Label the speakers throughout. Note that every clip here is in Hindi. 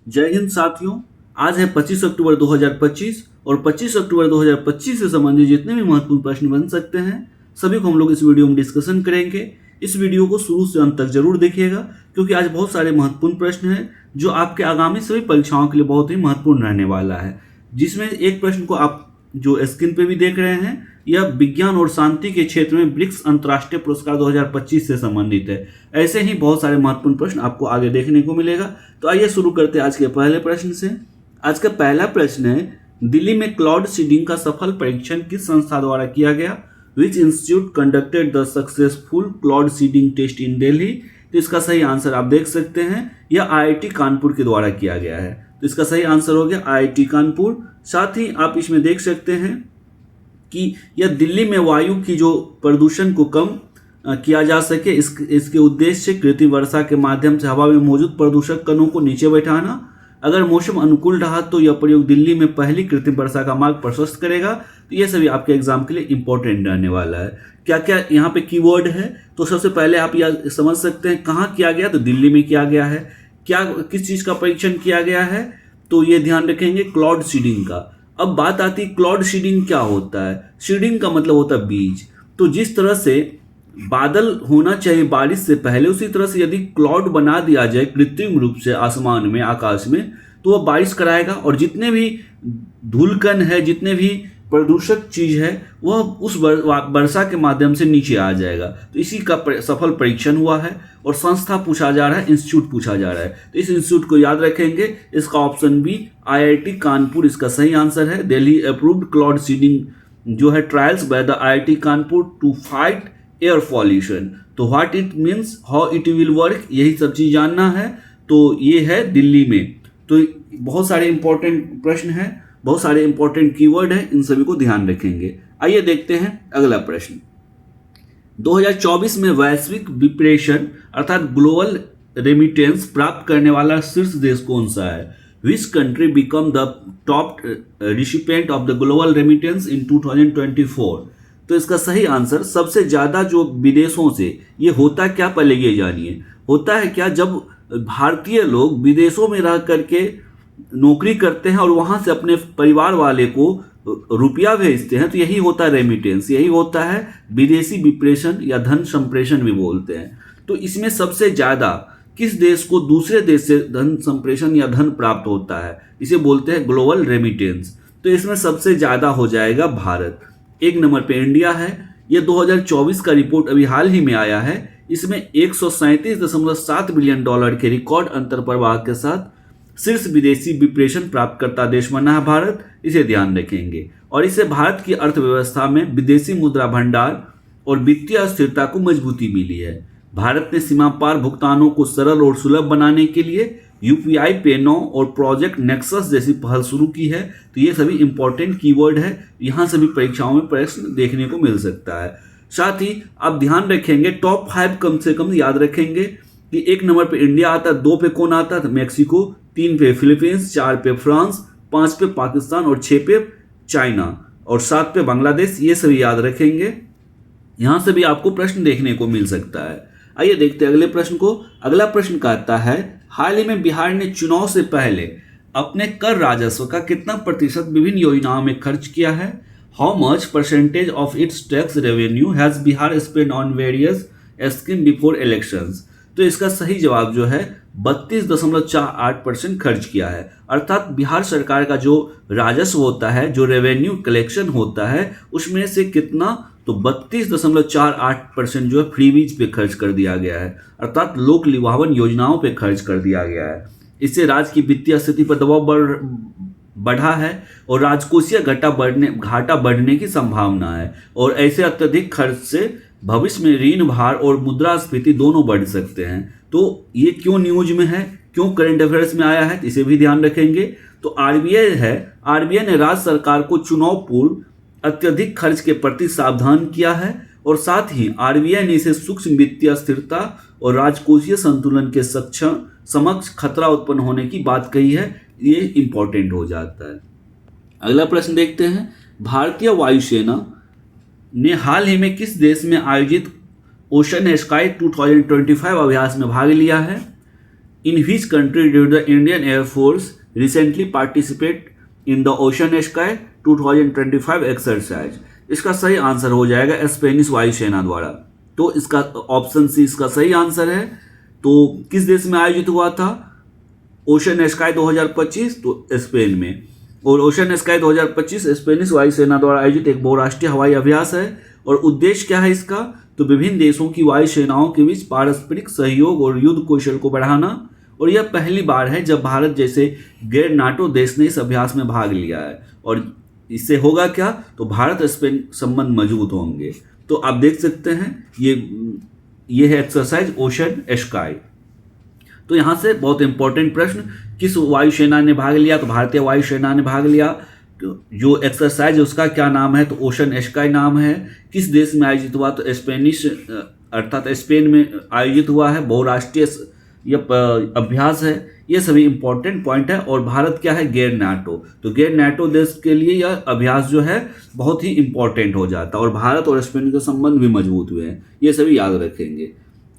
Speaker 1: जय हिंद साथियों। आज है 25 अक्टूबर 2025 और 25 अक्टूबर 2025 से संबंधित जितने भी महत्वपूर्ण प्रश्न बन सकते हैं सभी को हम लोग इस वीडियो में डिस्कशन करेंगे। इस वीडियो को शुरू से अंत तक जरूर देखिएगा क्योंकि आज बहुत सारे महत्वपूर्ण प्रश्न हैं जो आपके आगामी सभी परीक्षाओं के लिए बहुत ही महत्वपूर्ण रहने वाला है। जिसमें एक प्रश्न को आप जो स्क्रीन पे भी देख रहे हैं यह विज्ञान और शांति के क्षेत्र में ब्रिक्स अंतर्राष्ट्रीय पुरस्कार 2025 से संबंधित है। ऐसे ही बहुत सारे महत्वपूर्ण प्रश्न आपको आगे देखने को मिलेगा। तो आइए शुरू करते हैं आज के पहले प्रश्न से। आज का पहला प्रश्न है, दिल्ली में क्लाउड सीडिंग का सफल परीक्षण किस संस्था द्वारा किया गया? Which institute conducted the successful cloud seeding test in Delhi? तो इसका सही आंसर आप देख सकते हैं यह आईआईटी कानपुर के द्वारा किया गया है। तो इसका सही आंसर हो गया आईआईटी कानपुर। साथ ही आप इसमें देख सकते हैं कि यह दिल्ली में वायु की जो प्रदूषण को कम किया जा सके इसके उद्देश्य से कृत्रिम वर्षा के माध्यम से हवा में मौजूद प्रदूषक कणों को नीचे बैठाना। अगर मौसम अनुकूल रहा तो यह प्रयोग दिल्ली में पहली कृत्रिम वर्षा का मार्ग प्रशस्त करेगा। तो ये सभी आपके एग्जाम के लिए इंपॉर्टेंट रहने वाला है। क्या क्या यहाँ पे कीवर्ड है तो सबसे पहले आप यह समझ सकते हैं कहाँ किया गया, तो दिल्ली में किया गया है। क्या किस चीज़ का परीक्षण किया गया है तो ये ध्यान रखेंगे क्लाउड सीडिंग का। अब बात आती है क्लाउड सीडिंग क्या होता है। सीडिंग का मतलब होता है बीज। तो जिस तरह से बादल होना चाहिए बारिश से पहले उसी तरह से यदि क्लाउड बना दिया जाए कृत्रिम रूप से आसमान में आकाश में तो वह बारिश कराएगा और जितने भी धूलकण है जितने भी प्रदूषक चीज है वह उस वर्षा के माध्यम से नीचे आ जाएगा। तो इसी का सफल परीक्षण हुआ है और संस्था पूछा जा रहा है, इंस्टीट्यूट पूछा जा रहा है। तो इस इंस्टीट्यूट को याद रखेंगे। इसका ऑप्शन बी आईआईटी कानपुर इसका सही आंसर है। दिल्ली अप्रूव्ड क्लाउड सीडिंग जो है trials by the IIT Kanpur to fight air pollution. तो what it means, how it will work, यही सब चीज जानना है। तो ये है दिल्ली में। तो बहुत सारे इंपॉर्टेंट प्रश्न हैं, बहुत सारे इंपॉर्टेंट कीवर्ड हैं, इन सभी को ध्यान रखेंगे। आइए देखते हैं अगला प्रश्न। 2024 में वैश्विक विप्रेशन अर्थात ग्लोबल रेमिटेंस प्राप्त करने वाला शीर्ष देश कौन सा है? Which country become the top recipient of the global remittance in 2024? तो इसका सही आंसर सबसे ज्यादा जो विदेशों से ये होता क्या, पहले ये जानिए। होता है क्या, जब भारतीय लोग विदेशों में रह करके नौकरी करते हैं और वहां से अपने परिवार वाले को रुपया भेजते हैं तो यही होता है रेमिटेंस, यही होता है विदेशी विप्रेषण या धन संप्रेषण भी बोलते हैं। तो इसमें सबसे ज्यादा किस देश को दूसरे देश से धन संप्रेषण या धन प्राप्त होता है, इसे बोलते हैं ग्लोबल रेमिटेंस। तो इसमें सबसे ज्यादा हो जाएगा भारत। एक नंबर पे इंडिया है। यह 2024 का रिपोर्ट अभी हाल ही में आया है। इसमें 137.7 बिलियन डॉलर के रिकॉर्ड अंतर प्रवाह के साथ शीर्ष विदेशी विप्रेषण प्राप्तकर्ता देश बना है भारत। इसे ध्यान रखेंगे और इससे भारत की अर्थव्यवस्था में विदेशी मुद्रा भंडार और वित्तीय स्थिरता को मजबूती मिली है। भारत ने सीमा पार भुगतानों को सरल और सुलभ बनाने के लिए यूपीआई पे नाउ और प्रोजेक्ट नेक्सस जैसी पहल शुरू की है। तो ये सभी इंपॉर्टेंट कीवर्ड है, यहाँ सभी परीक्षाओं में प्रश्न देखने को मिल सकता है। साथ ही आप ध्यान रखेंगे टॉप 5 कम से कम याद रखेंगे कि 1 नंबर पे इंडिया आता है, 2 पे कौन आता है, मैक्सिको, 3 पे फिलीपींस, 4 पे फ्रांस, 5 पे पाकिस्तान और 6 पे चाइना और 7 पे बांग्लादेश। ये सभी याद रखेंगे, यहाँ से भी आपको प्रश्न देखने को मिल सकता है। आइए देखते हैं अगले प्रश्न को। अगला प्रश्न कहता है, हाल ही में बिहार ने चुनाव से पहले अपने कर राजस्व का कितना प्रतिशत विभिन्न योजनाओं में खर्च किया है? How much percentage of its tax revenue has Bihar spend on various scheme before elections? तो इसका सही जवाब जो है 32.48% खर्च किया है। अर्थात बिहार सरकार का जो राजस्व होता है, जो रेवेन्यू कलेक्शन होता है, उसमें से कितना, तो 32.48% जो है फ्रीबीज पे खर्च कर दिया गया है, अर्थात लोक लुभावन योजनाओं पे खर्च कर दिया गया है। इससे राज्य की वित्तीय स्थिति पर दबाव बढ़ा है और राजकोषीय घाटा बढ़ने की संभावना है और ऐसे अत्यधिक खर्च से भविष्य में ऋण भार और मुद्रास्फीति दोनों बढ़ सकते हैं। तो ये क्यों न्यूज में है, क्यों करंट अफेयर्स में आया है, इसे भी ध्यान रखेंगे। तो आरबीआई है, आरबीआई ने राज्य सरकार को चुनाव पूर्व अत्यधिक खर्च के प्रति सावधान किया है और साथ ही आरबीआई ने इसे सूक्ष्म वित्तीय स्थिरता और राजकोषीय संतुलन के समक्ष खतरा उत्पन्न होने की बात कही है। ये इंपॉर्टेंट हो जाता है। अगला प्रश्न देखते हैं, भारतीय वायुसेना ने हाल ही में किस देश में आयोजित ओशन स्काई 2025 अभ्यास में भाग लिया है? In which country did the Indian air force recently participate in the ocean sky 2025 exercise. इसका सही आंसर हो जाएगा स्पेनिश वायुसेना द्वारा। तो इसका ऑप्शन सी इसका सही आंसर है। तो किस देश में आयोजित हुआ था ओशन स्काई 2025? तो स्पेन में। और ओशन स्काई 2025 स्पेनिश वायुसेना द्वारा आयोजित एक बहुराष्ट्रीय हवाई अभ्यास है। और उद्देश्य क्या है इसका? तो विभिन्न देशों की वायुसेनाओं के बीच पारस्परिक सहयोग और युद्ध कौशल को बढ़ाना। और यह पहली बार है जब भारत जैसे गैर नाटो देश ने इस अभ्यास में भाग लिया है। और इससे होगा क्या? तो भारत स्पेन संबंध मजबूत होंगे। तो आप देख सकते हैं ये है एक्सरसाइज ओशन स्काई। तो यहाँ से बहुत इंपॉर्टेंट प्रश्न, किस वायुसेना ने भाग लिया? तो भारतीय वायुसेना ने भाग लिया। तो जो एक्सरसाइज है उसका क्या नाम है? तो ओशन स्काई नाम है। किस देश में आयोजित हुआ? तो स्पेनिश अर्थात स्पेन में आयोजित हुआ है। बहुराष्ट्रीय यह अभ्यास है। ये सभी इंपॉर्टेंट पॉइंट है। और भारत क्या है? गैर नाटो। तो गैर नाटो देश के लिए यह अभ्यास जो है बहुत ही इंपॉर्टेंट हो जाता है। और भारत और स्पेन के संबंध भी मजबूत हुए हैं। ये सभी याद रखेंगे।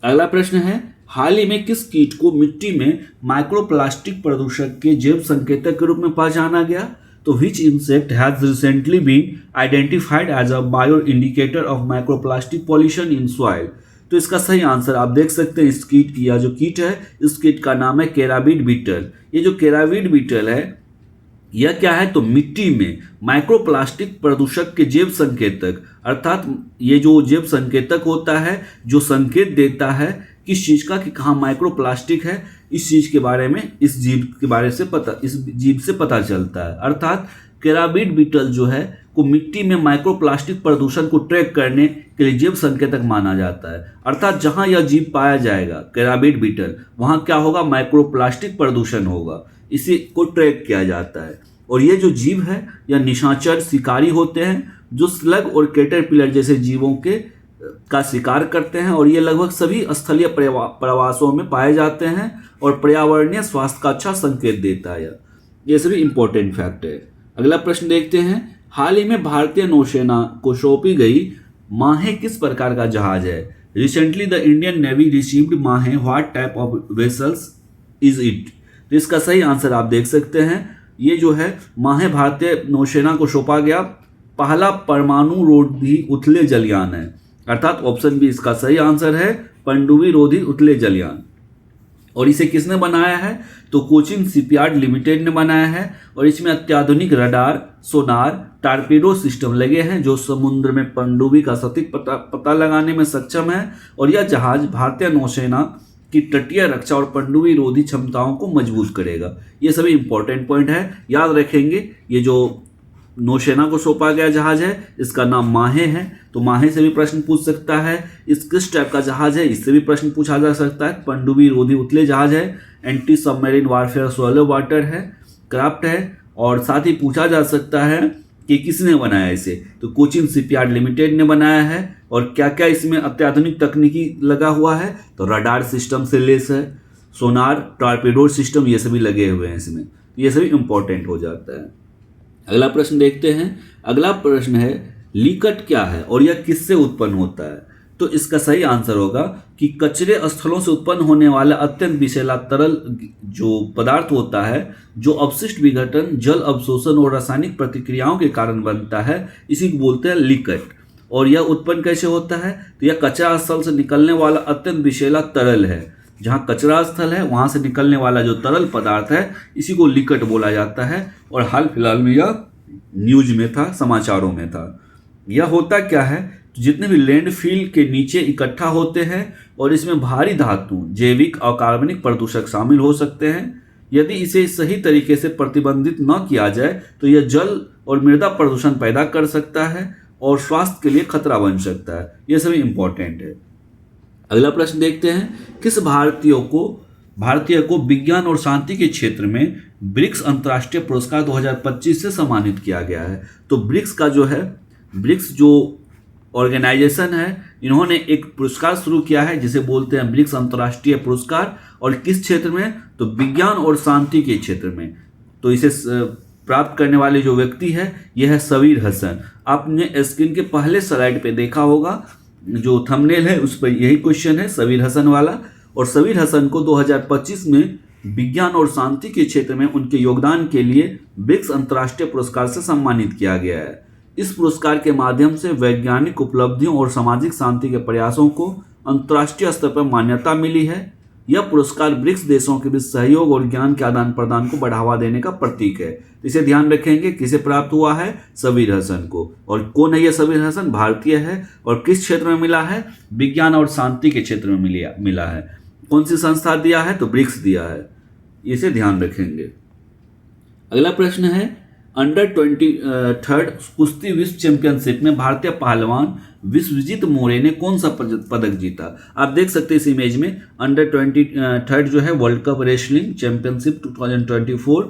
Speaker 1: अगला प्रश्न है, हाल ही में किस कीट को मिट्टी में माइक्रोप्लास्टिक प्रदूषक के जैव संकेतक के रूप में पहचाना गया? तो which insect has recently been identified as a bio indicator of microplastic pollution in soil? तो इसका सही आंसर आप देख सकते हैं। इस कीट की या जो कीट है इस कीट का नाम है कैराबिड बीटल। ये जो कैराबिड बीटल है यह क्या है? तो मिट्टी में माइक्रोप्लास्टिक प्रदूषक के जैव संकेतक, अर्थात ये जो जैव संकेतक होता है जो संकेत देता है किस चीज का कि कहाँ माइक्रोप्लास्टिक है, इस चीज के बारे में इस जीव से पता चलता है। अर्थात कैराबिड बीटल जो है को मिट्टी में माइक्रोप्लास्टिक प्रदूषण को ट्रैक करने के लिए जैव संकेतक माना जाता है। अर्थात जहां यह जीव पाया जाएगा कैराबिड बीटल, वहां क्या होगा? माइक्रोप्लास्टिक प्रदूषण होगा। इसी को ट्रैक किया जाता है। और ये जो जीव है यह निशाचर शिकारी होते हैं जो स्लग और कैटरपिलर जैसे जीवों का शिकार करते हैं। और ये लगभग सभी स्थलीय प्रवासों में पाए जाते हैं और पर्यावरणीय स्वास्थ्य का अच्छा संकेत देता है। ये सभी इंपॉर्टेंट फैक्ट है। अगला प्रश्न देखते हैं, हाल ही में भारतीय नौसेना को सौंपी गई माहे किस प्रकार का जहाज है? Recently the Indian navy received Mahe, what type of vessels is it? तो इसका सही आंसर आप देख सकते हैं। ये जो है माहे भारतीय नौसेना को सौंपा गया पहला परमाणु रोधी उथले जलयान है। अर्थात ऑप्शन बी इसका सही आंसर है, पनडुब्बी रोधी उथले जलयान। और इसे किसने बनाया है? तो कोचिन शिपयार्ड लिमिटेड ने बनाया है। और इसमें अत्याधुनिक रडार, सोनार, टारपीडो सिस्टम लगे हैं जो समुद्र में पनडुब्बी का सटीक पता लगाने में सक्षम है। और यह जहाज भारतीय नौसेना की तटीय रक्षा और पनडुब्बी रोधी क्षमताओं को मजबूत करेगा। ये सभी इंपॉर्टेंट पॉइंट है, याद रखेंगे। ये जो नौसेना को सौंपा गया जहाज है इसका नाम माहे है। तो माहे से भी प्रश्न पूछ सकता है। इस किस टाइप का जहाज है इससे भी प्रश्न पूछा जा सकता है। पनडुब्बी रोधी उथले जहाज है, anti submarine warfare solo water है, क्राफ्ट है। और साथ ही पूछा जा सकता है कि किसने बनाया इसे? तो कोचिन शिपयार्ड लिमिटेड ने बनाया है। और क्या क्या इसमें अत्याधुनिक तकनीकी लगा हुआ है? तो रडार सिस्टम से लेस है, सोनार, टॉर्पेडो सिस्टम, ये सभी लगे हुए हैं इसमें। ये सभी इंपॉर्टेंट हो जाता है। अगला प्रश्न देखते हैं। अगला प्रश्न है, लीकट क्या है और यह किससे उत्पन्न होता है? तो इसका सही आंसर होगा कि कचरे स्थलों से उत्पन्न होने वाला अत्यंत विषैला तरल जो पदार्थ होता है जो अवशिष्ट विघटन, जल अवशोषण और रासायनिक प्रतिक्रियाओं के कारण बनता है, इसी को बोलते हैं लीकट। और यह उत्पन्न कैसे होता है? तो यह कचरा स्थल से निकलने वाला अत्यंत विषैला तरल है। जहाँ कचरा स्थल है वहाँ से निकलने वाला जो तरल पदार्थ है इसी को लीकट बोला जाता है। और हाल फिलहाल में यह न्यूज में था, समाचारों में था। यह होता क्या है? जितने भी लैंडफिल के नीचे इकट्ठा होते हैं और इसमें भारी धातु, जैविक और कार्बनिक प्रदूषक शामिल हो सकते हैं। यदि इसे सही तरीके से प्रतिबंधित न किया जाए तो यह जल और मृदा प्रदूषण पैदा कर सकता है और स्वास्थ्य के लिए खतरा बन सकता है। यह सभी इंपॉर्टेंट है। अगला प्रश्न देखते हैं, किस भारतीय को विज्ञान और शांति के क्षेत्र में ब्रिक्स अंतर्राष्ट्रीय पुरस्कार 2025 से सम्मानित किया गया है? तो ब्रिक्स जो ऑर्गेनाइजेशन है इन्होंने एक पुरस्कार शुरू किया है जिसे बोलते हैं ब्रिक्स अंतर्राष्ट्रीय पुरस्कार। और किस क्षेत्र में? तो विज्ञान और शांति के क्षेत्र में। तो इसे प्राप्त करने वाले जो व्यक्ति है यह है सबीर हसन। आपने स्क्रीन के पहले स्लाइड पे देखा होगा, जो थंबनेल है उस पर यही क्वेश्चन है सबीर हसन वाला। और सबीर हसन को 2025 में विज्ञान और शांति के क्षेत्र में उनके योगदान के लिए ब्रिक्स अंतर्राष्ट्रीय पुरस्कार से सम्मानित किया गया है। इस पुरस्कार के माध्यम से वैज्ञानिक उपलब्धियों और सामाजिक शांति के प्रयासों को अंतर्राष्ट्रीय स्तर पर मान्यता मिली है। यह पुरस्कार ब्रिक्स देशों के बीच सहयोग और ज्ञान के आदान प्रदान को बढ़ावा देने का प्रतीक है। इसे ध्यान रखेंगे, किसे प्राप्त हुआ है? सबीर हसन को। और कौन है यह सबीर हसन? भारतीय है। और किस क्षेत्र में मिला है? विज्ञान और शांति के क्षेत्र में मिला है। कौन सी संस्था दिया है? तो ब्रिक्स दिया है। इसे ध्यान रखेंगे। अगला प्रश्न है, अंडर 23 कुश्ती विश्व चैंपियनशिप में भारतीय पहलवान विश्वजीत मोरे ने कौन सा पदक जीता? आप देख सकते हैं इस इमेज में, अंडर 23 जो है world cup wrestling championship 2024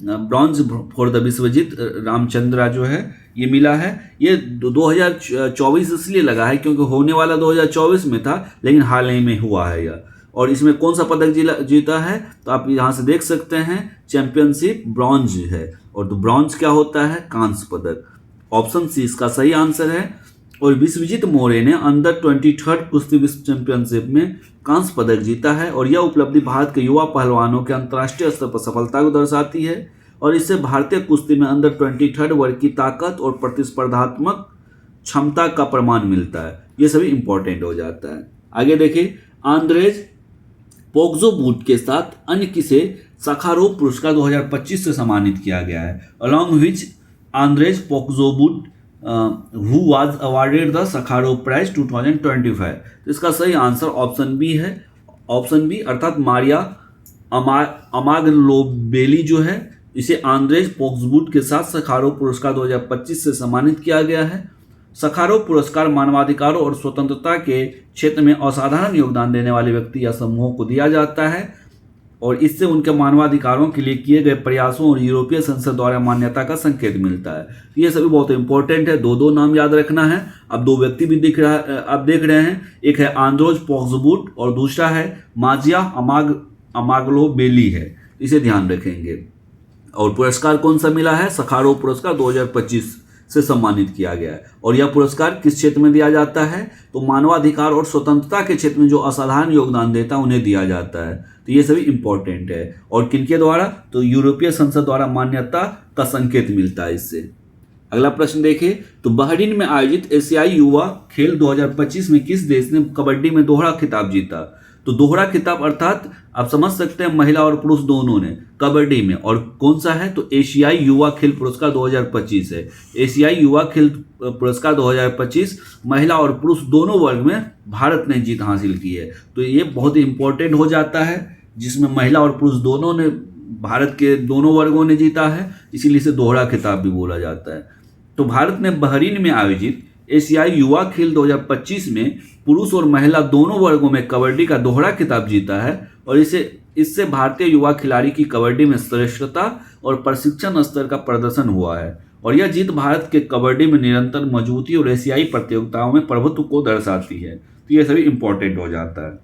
Speaker 1: bronze for the Vishwajeet Ramchandra जो है ये मिला है। ये 2024 इसलिए लगा है क्योंकि होने वाला 2024 में था, लेकिन हाल ही में हुआ है यह। और इसमें कौन सा पदक जीता है? तो आप यहाँ से देख सकते हैं चैंपियनशिप ब्रॉन्ज है। और तो ब्रॉन्ज क्या होता है? कांस्य पदक। ऑप्शन सी इसका सही आंसर है। और विश्वजीत मोरे ने अंडर 23 कुश्ती विश्व चैंपियनशिप में कांस्य पदक जीता है। और यह उपलब्धि भारत के युवा पहलवानों के अंतर्राष्ट्रीय स्तर पर सफलता को दर्शाती है। और इससे भारतीय कुश्ती में अंडर 23 वर्ग की ताकत और प्रतिस्पर्धात्मक क्षमता का प्रमाण मिलता है। ये सभी इंपॉर्टेंट हो जाता है। आगे देखिए, आंद्रेज पोग्जोबुट के साथ अन्य किसे सखारोव पुरस्कार 2025 से सम्मानित किया गया है? Along which Andrzej Poczobut who was awarded the Sakharov prize 2025। तो इसका सही आंसर ऑप्शन बी है। ऑप्शन बी अर्थात मारिया अमागलोबेली जो है, इसे आंद्रेज पोग्जोबुट के साथ सखारोव पुरस्कार 2025 से सम्मानित किया गया है। सखारोव पुरस्कार मानवाधिकारों और स्वतंत्रता के क्षेत्र में असाधारण योगदान देने वाले व्यक्ति या समूहों को दिया जाता है और इससे उनके मानवाधिकारों के लिए किए गए प्रयासों और यूरोपीय संसद द्वारा मान्यता का संकेत मिलता है। ये सभी बहुत इंपॉर्टेंट है। दो नाम याद रखना है। अब दो व्यक्ति भी दिख रहा आप देख रहे हैं, एक है आंद्रोज पोग्जोबुट और दूसरा है माजिया अमागलोबेली है। इसे ध्यान रखेंगे। और पुरस्कार कौन सा मिला है? सखारोव पुरस्कार 2025 से सम्मानित किया गया है। और यह पुरस्कार किस क्षेत्र में दिया जाता है? तो मानवाधिकार और स्वतंत्रता के क्षेत्र में जो असाधारण योगदान देता है उन्हें दिया जाता है। तो ये सभी इंपॉर्टेंट है। और किनके द्वारा? तो यूरोपीय संसद द्वारा मान्यता का संकेत मिलता है इससे। अगला प्रश्न देखिए, तो बहरीन में आयोजित एशियाई युवा खेल 2025 में किस देश ने कबड्डी में दोहरा खिताब जीता? तो दोहरा खिताब अर्थात आप समझ सकते हैं महिला और पुरुष दोनों ने कबड्डी में। और कौन सा है? तो एशियाई युवा खेल पुरस्कार 2025 है। एशियाई युवा खेल पुरस्कार 2025 महिला और पुरुष दोनों वर्ग में भारत ने जीत हासिल की है। तो ये बहुत ही इंपॉर्टेंट हो जाता है, जिसमें महिला और पुरुष दोनों ने, भारत के दोनों वर्गों ने जीता है, इसीलिए इसे दोहरा खिताब भी बोला जाता है। तो भारत ने बहरीन में आयोजित एशियाई युवा खेल 2025 में पुरुष और महिला दोनों वर्गों में कबड्डी का दोहरा खिताब जीता है। और इससे भारतीय युवा खिलाड़ी की कबड्डी में श्रेष्ठता और प्रशिक्षण स्तर का प्रदर्शन हुआ है। और यह जीत भारत के कबड्डी में निरंतर मजबूती और एशियाई प्रतियोगिताओं में प्रभुत्व को दर्शाती है। तो यह सभी इंपॉर्टेंट हो जाता है।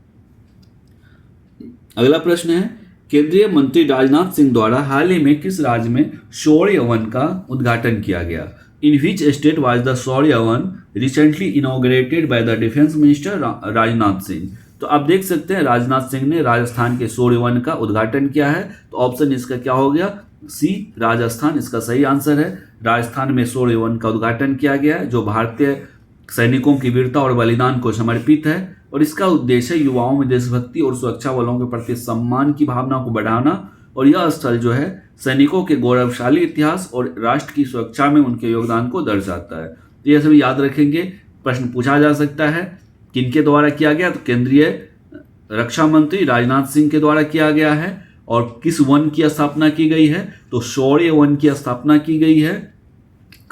Speaker 1: अगला प्रश्न है, केंद्रीय मंत्री राजनाथ सिंह द्वारा हाल ही में किस राज्य में शौर्य वन का उद्घाटन किया गया? In which state was the Shaurya One recently inaugurated by the Defense Minister Rajnath Singh? तो आप देख सकते हैं राजनाथ सिंह ने राजस्थान के शौर्य वन का उद्घाटन किया है। तो ऑप्शन इसका क्या हो गया? सी, राजस्थान इसका सही आंसर है। राजस्थान में शौर्य वन का उद्घाटन किया गया है, जो भारतीय सैनिकों की वीरता और बलिदान को समर्पित है। और इसका उद्देश्य युवाओं में देशभक्ति और सुरक्षा बलों के प्रति सम्मान की भावना को बढ़ाना। और यह स्थल जो है सैनिकों के गौरवशाली इतिहास और राष्ट्र की सुरक्षा में उनके योगदान को दर्शाता है। तो यह सभी याद रखेंगे। प्रश्न पूछा जा सकता है किनके द्वारा किया गया? तो केंद्रीय रक्षा मंत्री राजनाथ सिंह के द्वारा किया गया है। और किस वन की स्थापना की गई है? तो शौर्य वन की स्थापना की गई है।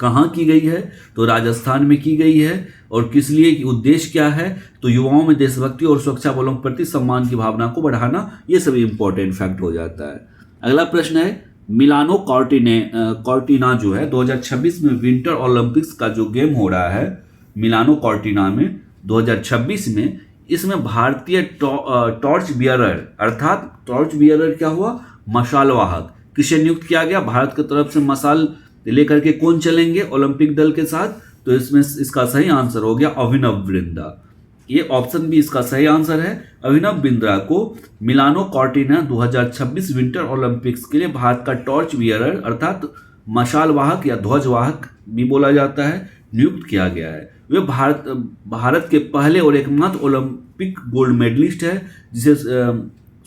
Speaker 1: कहाँ की गई है? तो राजस्थान में की गई है। और किस लिए? उद्देश्य क्या है? तो युवाओं में देशभक्ति और सुरक्षा बलों के प्रति सम्मान की भावना को बढ़ाना। ये सभी इंपॉर्टेंट फैक्ट हो जाता है। अगला प्रश्न है, मिलानो कॉर्टिना जो है 2026 में विंटर ओलंपिक्स का जो गेम हो रहा है मिलानो कॉर्टिना में 2026 में, इसमें भारतीय टॉर्च बियरर अर्थात टॉर्च बियरर क्या हुआ? मशाल वाहक किसे नियुक्त किया गया? भारत की तरफ से मशाल लेकर के कौन चलेंगे ओलंपिक दल के साथ? तो इसमें इसका सही आंसर हो गया अभिनव बिंद्रा। ये ऑप्शन बी इसका सही आंसर है। अभिनव बिंद्रा को मिलानो कॉर्टिना 2026 विंटर ओलंपिक्स के लिए भारत का टॉर्च बियरर अर्थात मशाल वाहक या ध्वज वाहक भी बोला जाता है, नियुक्त किया गया है। वे भारत के पहले और एकमात्र ओलंपिक गोल्ड मेडलिस्ट है जिसे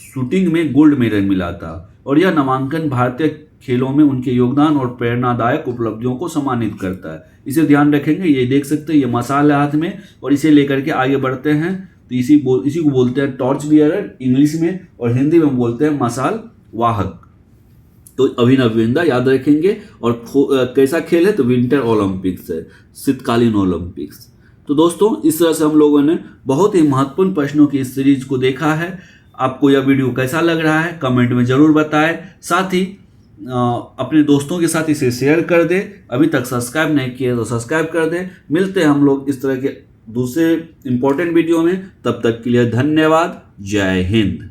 Speaker 1: शूटिंग में गोल्ड मेडल मिला था, और यह नामांकन भारतीय खेलों में उनके योगदान और प्रेरणादायक उपलब्धियों को सम्मानित करता है। इसे ध्यान रखेंगे, ये देख सकते हैं ये मशाल है हाथ में, और इसे लेकर के आगे बढ़ते हैं तो इसी को बोलते हैं टॉर्च बियरर इंग्लिश में, और हिंदी में बोलते हैं मशाल वाहक। तो अभिनव बिंद्रा याद रखेंगे। और कैसा खेल है तो विंटर ओलंपिक्स है, शीतकालीन ओलंपिक्स। तो दोस्तों इस तरह से हम लोगों ने बहुत ही महत्वपूर्ण प्रश्नों की इस सीरीज को देखा है। आपको यह वीडियो कैसा लग रहा है कमेंट में जरूर बताएं, साथ ही अपने दोस्तों के साथ इसे शेयर कर दें। अभी तक सब्सक्राइब नहीं किया तो सब्सक्राइब कर दें। मिलते हैं हम लोग इस तरह के दूसरे इंपॉर्टेंट वीडियो में, तब तक के लिए धन्यवाद। जय हिंद।